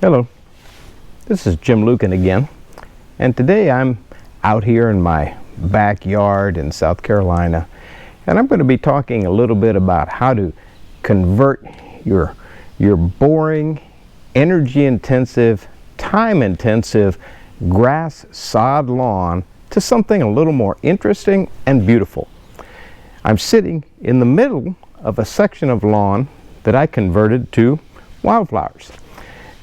Hello, this is Jim Luken again, and today I'm out here in my backyard in South Carolina, and I'm going to be talking a little bit about how to convert your boring, energy-intensive, time-intensive grass sod lawn to something a little more interesting and beautiful. I'm sitting in the middle of a section of lawn that I converted to wildflowers.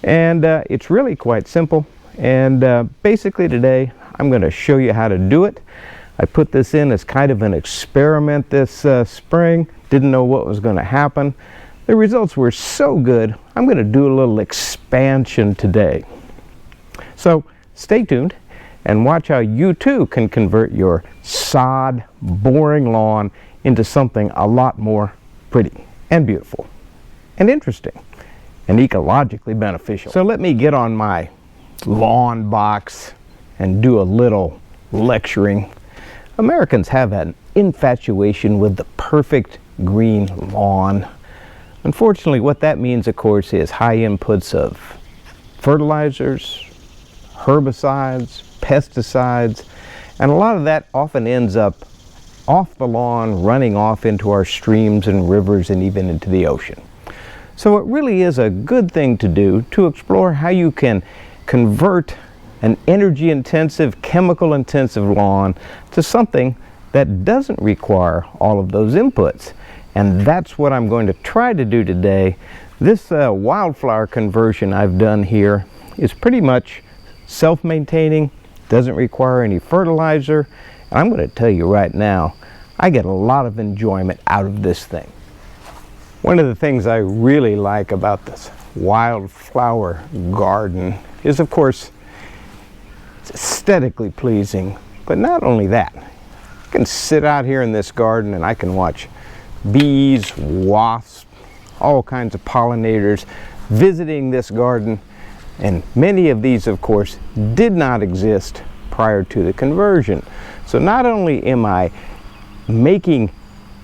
And it's really quite simple, and basically today I'm going to show you how to do it. I put this in as kind of an experiment this spring, didn't know what was going to happen. The results were so good, I'm going to do a little expansion today. So stay tuned and watch how you too can convert your sod, boring lawn into something a lot more pretty and beautiful and interesting and ecologically beneficial. So let me get on my lawn box and do a little lecturing. Americans have an infatuation with the perfect green lawn. Unfortunately, what that means, of course, is high inputs of fertilizers, herbicides, pesticides, and a lot of that often ends up off the lawn, running off into our streams and rivers and even into the ocean. So it really is a good thing to do to explore how you can convert an energy-intensive, chemical-intensive lawn to something that doesn't require all of those inputs. And that's what I'm going to try to do today. This wildflower conversion I've done here is pretty much self-maintaining, doesn't require any fertilizer. And I'm going to tell you right now, I get a lot of enjoyment out of this thing. One of the things I really like about this wildflower garden is, of course, it's aesthetically pleasing, but not only that. I can sit out here in this garden and I can watch bees, wasps, all kinds of pollinators visiting this garden, and many of these, of course, did not exist prior to the conversion. So not only am I making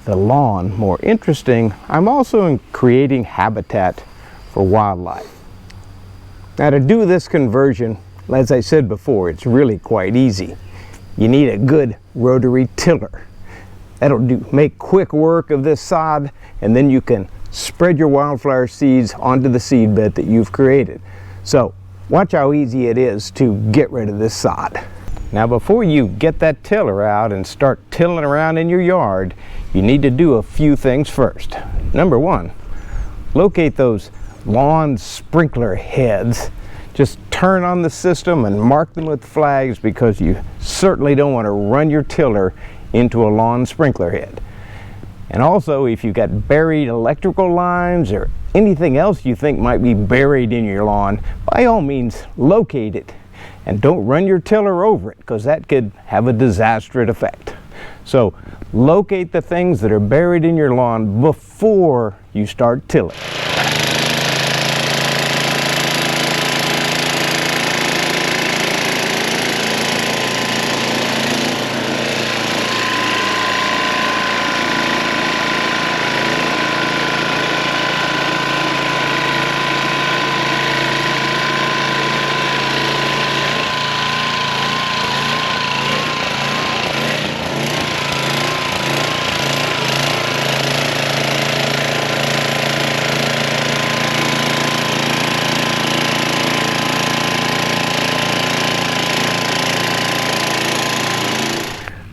the lawn more interesting, I'm also creating habitat for wildlife. Now, to do this conversion, as I said before, it's really quite easy. You need a good rotary tiller. That'll make quick work of this sod, and then you can spread your wildflower seeds onto the seed bed that you've created. So watch how easy it is to get rid of this sod. Now, before you get that tiller out and start tilling around in your yard, you need to do a few things first. Number one, locate those lawn sprinkler heads. Just turn on the system and mark them with flags, because you certainly don't want to run your tiller into a lawn sprinkler head. And also, if you've got buried electrical lines or anything else you think might be buried in your lawn, by all means locate it. And don't run your tiller over it, because that could have a disastrous effect. So locate the things that are buried in your lawn before you start tilling.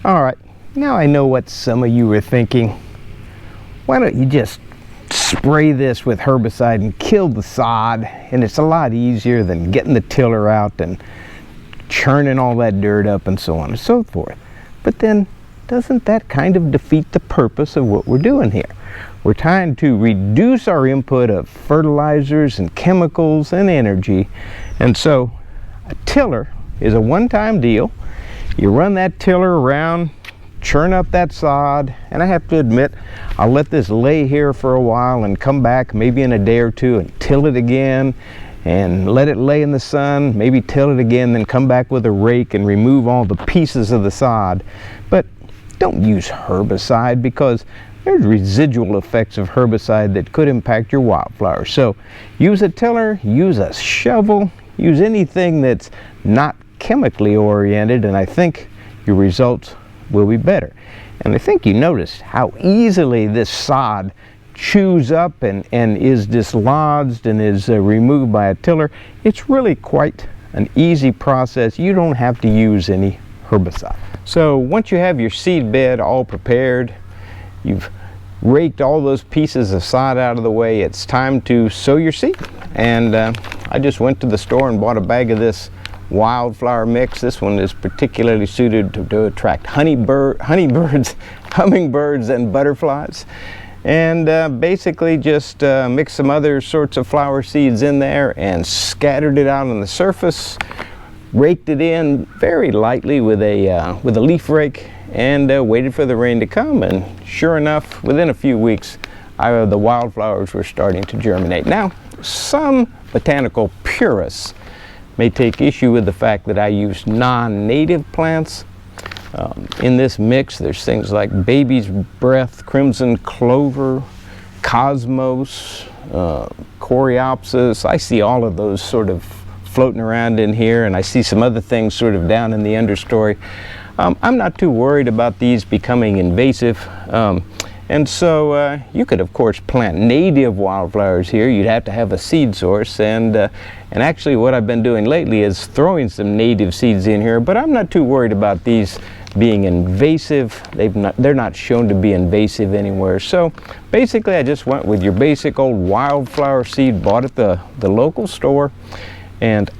All right, now I know what some of you were thinking. Why don't you just spray this with herbicide and kill the sod? And it's a lot easier than getting the tiller out and churning all that dirt up and so on and so forth. But then, doesn't that kind of defeat the purpose of what we're doing here? We're trying to reduce our input of fertilizers and chemicals and energy. And so a tiller is a one-time deal. You run that tiller around, churn up that sod, and I have to admit, I'll let this lay here for a while and come back maybe in a day or two and till it again, and let it lay in the sun, maybe till it again, then come back with a rake and remove all the pieces of the sod. But don't use herbicide, because there's residual effects of herbicide that could impact your wildflowers. So use a tiller, use a shovel, use anything that's not chemically oriented, and I think your results will be better. And I think you noticed how easily this sod chews up and is dislodged and is removed by a tiller. It's really quite an easy process. You don't have to use any herbicide. So once you have your seed bed all prepared, you've raked all those pieces of sod out of the way, it's time to sow your seed. And I just went to the store and bought a bag of this wildflower mix. This one is particularly suited to attract hummingbirds and butterflies. And basically just mixed some other sorts of flower seeds in there and scattered it out on the surface, raked it in very lightly with a leaf rake, and waited for the rain to come. And sure enough, within a few weeks, the wildflowers were starting to germinate. Now, some botanical purists may take issue with the fact that I use non-native plants. In this mix, there's things like baby's breath, crimson clover, cosmos, coreopsis. I see all of those sort of floating around in here, and I see some other things sort of down in the understory. I'm not too worried about these becoming invasive. And so you could, of course, plant native wildflowers here. You'd have to have a seed source, and actually what I've been doing lately is throwing some native seeds in here, but I'm not too worried about these being invasive. They're not shown to be invasive anywhere. So basically I just went with your basic old wildflower seed bought at the local store, and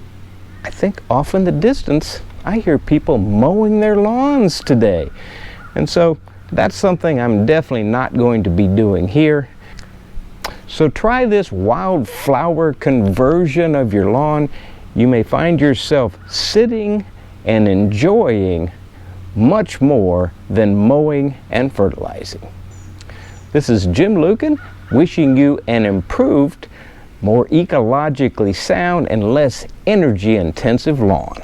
I think off in the distance I hear people mowing their lawns today. And so that's something I'm definitely not going to be doing here. So try this wildflower conversion of your lawn. You may find yourself sitting and enjoying much more than mowing and fertilizing. This is Jim Luken wishing you an improved, more ecologically sound and less energy intensive lawn.